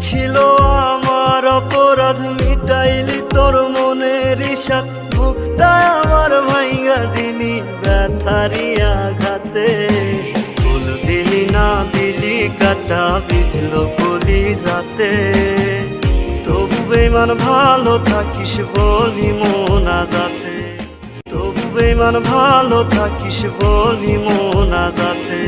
ছিল আমার অপরাধ, মিটাইলি তোর মনের ইশাত, বুকটা আমার ভাইঙ্গা দিলি ব্যথারি আঘাতে। ফুল দিলি না দিলি কাটা বিধল কলি যাতে, তবু বেমান ভালো থাকিস বলি মোনা যাতে, তবু বেমান ভালো থাকিস বলি মোনা যাতে।